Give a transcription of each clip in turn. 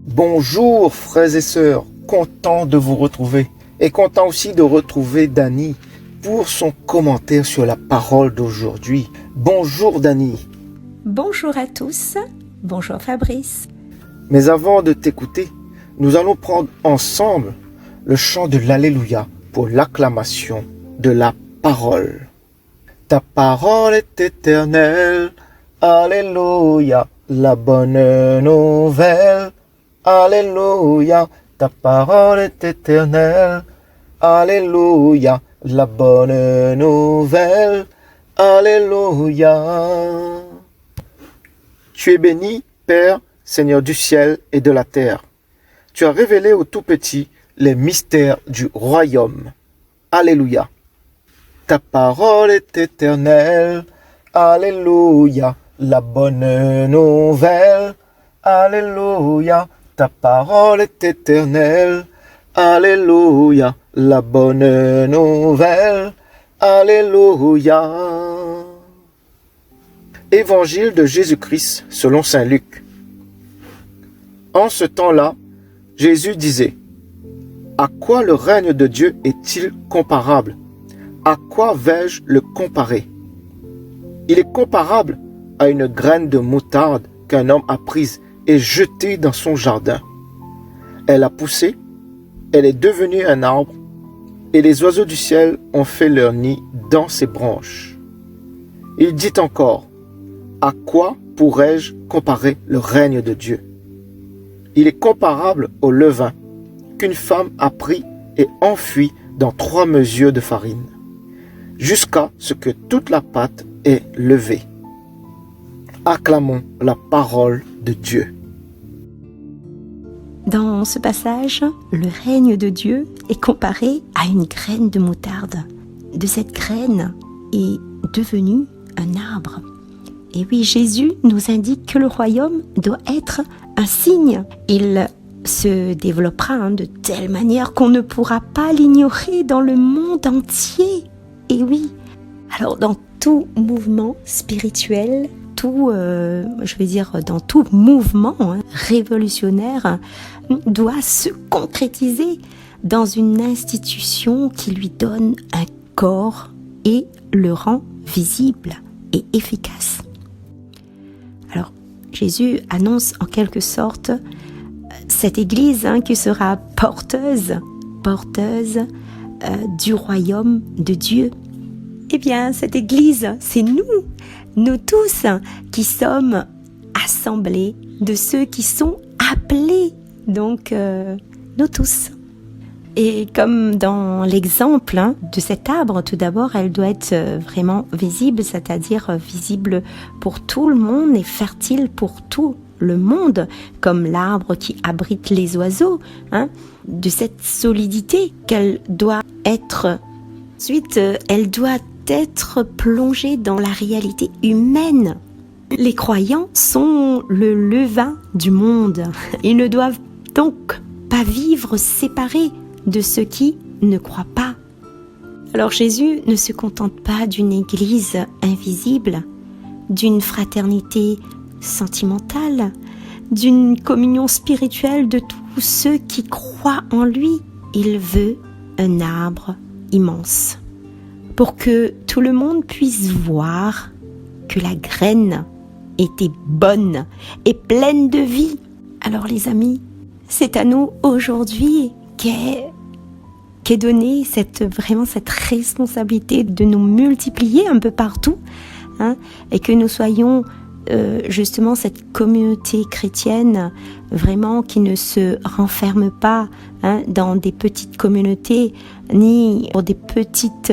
Bonjour frères et sœurs, content de vous retrouver et content aussi de retrouver Dany pour son commentaire sur la parole d'aujourd'hui. Bonjour Dany. Bonjour à tous, bonjour Fabrice. Mais avant de t'écouter, nous allons prendre ensemble le chant de l'Alléluia pour l'acclamation de la parole. Ta parole est éternelle, Alléluia, la bonne nouvelle. Alléluia, ta parole est éternelle. Alléluia, la bonne nouvelle. Alléluia. Tu es béni, Père, Seigneur du ciel et de la terre. Tu as révélé aux tout-petits les mystères du royaume. Alléluia. Ta parole est éternelle. Alléluia, la bonne nouvelle. Alléluia, ta parole est éternelle. Alléluia, la bonne nouvelle. Alléluia. Évangile de Jésus-Christ selon saint Luc. En ce temps-là, Jésus disait: à quoi le règne de Dieu est-il comparable? À quoi vais-je le comparer? Il est comparable à une graine de moutarde qu'un homme a prise et jetée dans son jardin. Elle a poussé, elle est devenue un arbre, et les oiseaux du ciel ont fait leur nid dans ses branches. Il dit encore: à quoi pourrais-je comparer le règne de Dieu? Il est comparable au levain qu'une femme a pris et enfoui dans 3 mesures de farine, jusqu'à ce que toute la pâte est levée. Acclamons la parole de Dieu. Dans ce passage, le règne de Dieu est comparé à une graine de moutarde. De cette graine est devenu un arbre. Et oui, Jésus nous indique que le royaume doit être un signe. Il se développera de telle manière qu'on ne pourra pas l'ignorer dans le monde entier. Et oui, alors dans tout mouvement spirituel, dans tout mouvement révolutionnaire, doit se concrétiser dans une institution qui lui donne un corps et le rend visible et efficace. Alors, Jésus annonce en quelque sorte cette Église qui sera porteuse du royaume de Dieu. Eh bien, cette Église, c'est nous tous qui sommes assemblés, de ceux qui sont appelés, donc nous tous. Et comme dans l'exemple de cet arbre, tout d'abord, elle doit être vraiment visible, c'est-à-dire visible pour tout le monde et fertile pour tout le monde, comme l'arbre qui abrite les oiseaux, de cette solidité qu'elle doit être. Ensuite, elle doit être plongée dans la réalité humaine. Les croyants sont le levain du monde. Ils ne doivent donc pas vivre séparés de ceux qui ne croient pas. Alors Jésus ne se contente pas d'une église invisible, d'une fraternité sentimentale, d'une communion spirituelle de tous ceux qui croient en lui. Il veut un arbre immense pour que tout le monde puisse voir que la graine était bonne et pleine de vie. Alors les amis, c'est à nous aujourd'hui qu'est donnée cette responsabilité de nous multiplier un peu partout, et que nous soyons justement cette communauté chrétienne vraiment qui ne se renferme pas dans des petites communautés ni pour des petites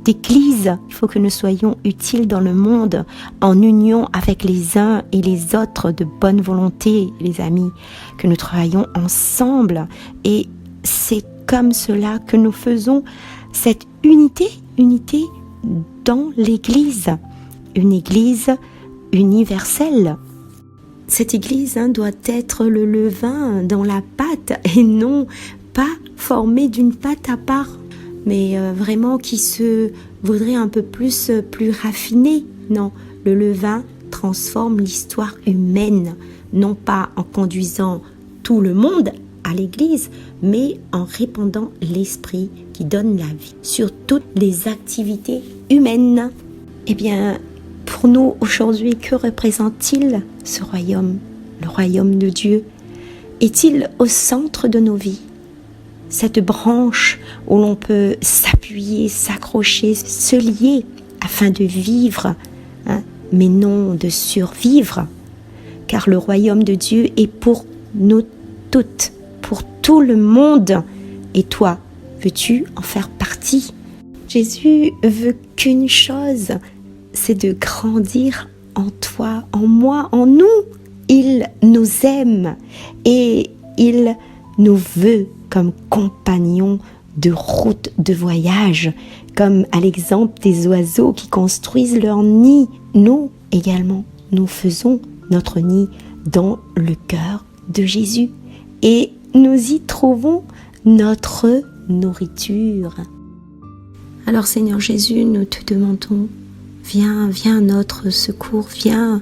églises. Il faut que nous soyons utiles dans le monde en union avec les uns et les autres de bonne volonté, les amis, que nous travaillons ensemble, et c'est comme cela que nous faisons cette unité dans l'église, une église universelle. Cette église doit être le levain dans la pâte et non pas formée d'une pâte à part, mais vraiment qui se voudrait un peu plus raffinée. Non, le levain transforme l'histoire humaine, non pas en conduisant tout le monde à l'Église, mais en répandant l'Esprit qui donne la vie sur toutes les activités humaines. Eh bien, pour nous aujourd'hui, que représente-t-il ce royaume, le royaume de Dieu? Est-il au centre de nos vies? Cette branche où l'on peut s'appuyer, s'accrocher, se lier afin de vivre, mais non de survivre, car le royaume de Dieu est pour nous toutes, pour tout le monde. Et toi, veux-tu en faire partie? Jésus veut qu'une chose, c'est de grandir en toi, en moi, en nous. Il nous aime et il nous veut comme compagnons de route, de voyage, comme à l'exemple des oiseaux qui construisent leur nid. Nous également, nous faisons notre nid dans le cœur de Jésus et nous y trouvons notre nourriture. Alors Seigneur Jésus, nous te demandons, viens à notre secours, viens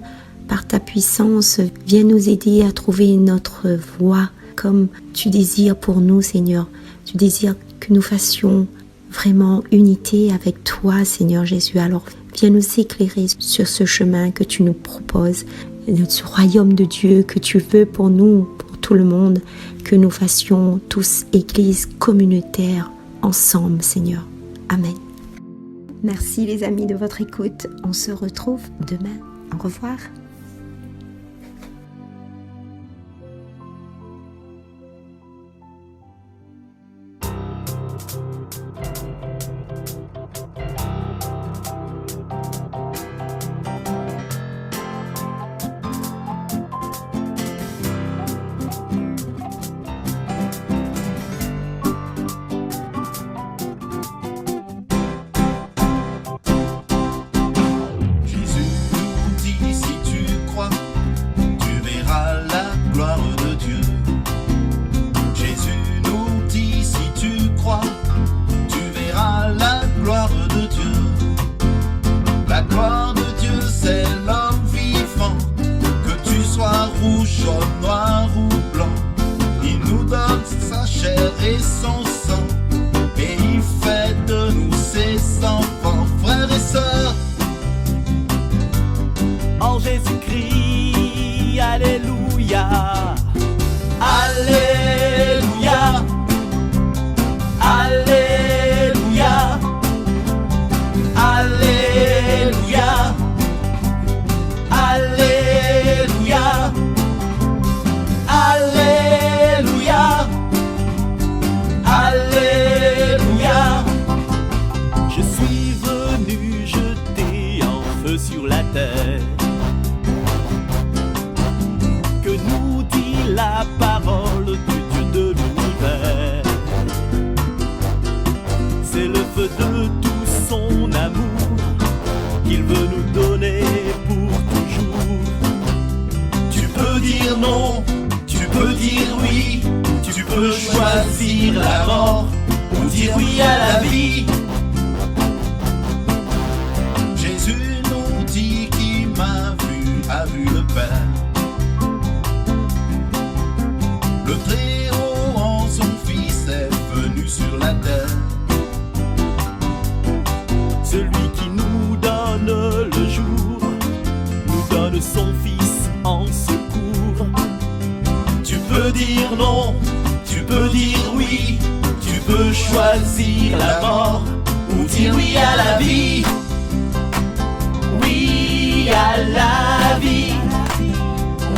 par ta puissance, viens nous aider à trouver notre voie comme tu désires pour nous, Seigneur. Tu désires que nous fassions vraiment unité avec toi, Seigneur Jésus. Alors, viens nous éclairer sur ce chemin que tu nous proposes, ce royaume de Dieu que tu veux pour nous, pour tout le monde, que nous fassions tous église communautaire ensemble, Seigneur. Amen. Merci les amis de votre écoute. On se retrouve demain. Au revoir. Noir ou blanc, il nous donne sa chair et son sang, et il fait de nous ses enfants, frères et sœurs. En Jésus-Christ, alléluia, alléluia, alléluia, alléluia, alléluia. Alléluia, Alléluia. Je suis venu jeter un feu sur la terre. Que nous dit la parole du Dieu de l'univers? C'est le feu de tout son amour qu'il veut nous donner pour toujours. Tu peux dire non, tu peux dire oui, tu peux choisir la mort ou dire oui à la vie. Jésus nous dit qui m'a vu a vu le Père. Le Très-Haut en son Fils est venu sur la terre. Celui qui nous donne le jour nous donne son Fils en secours. Tu peux dire non, tu peux dire oui, tu peux choisir la mort ou dire oui à la vie. Oui à la vie,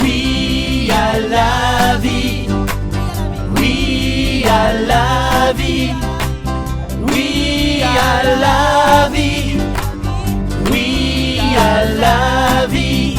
oui à la vie, oui à la vie, oui à la vie, oui à la vie.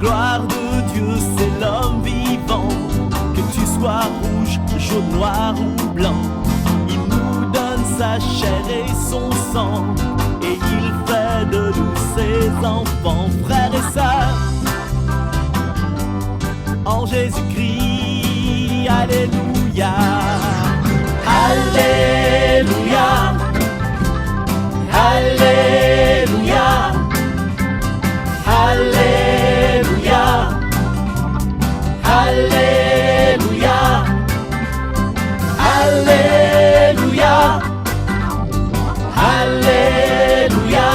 gloire de Dieu, c'est l'homme vivant. Que tu sois rouge, jaune, noir ou blanc, il nous donne sa chair et son sang, et il fait de nous ses enfants, frères et sœurs. En Jésus-Christ, alléluia, alléluia, alléluia, alléluia, alléluia, alléluia, alléluia.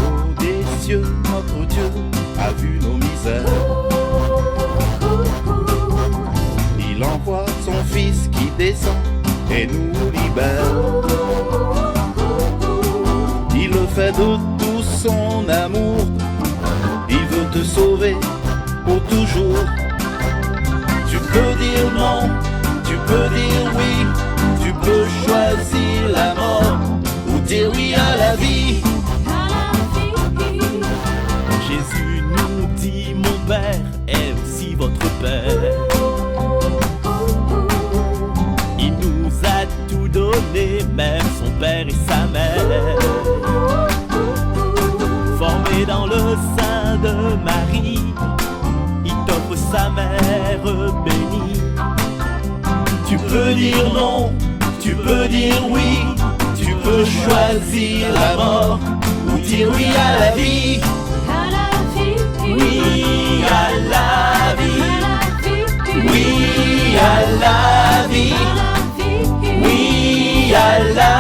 Haut des cieux, notre Dieu a vu nos misères. Il envoie son Fils qui descend et nous libère. Il le fait de tout son amour. Il veut te sauver pour toujours. Tu peux dire non, tu peux dire oui, tu peux choisir la mort ou dire oui à la vie. Jésus nous dit, mon Père est aussi votre Père. Il nous a tout donné, même son père et sa mère. Formé dans le sein de Marie, il t'offre sa mère bénie. Tu peux dire non, tu peux dire oui, tu peux choisir la mort ou dire oui à la vie. Oui à la vie, oui à la vie, oui à la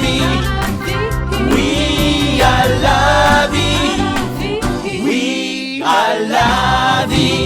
vie, oui à la vie, oui à la vie.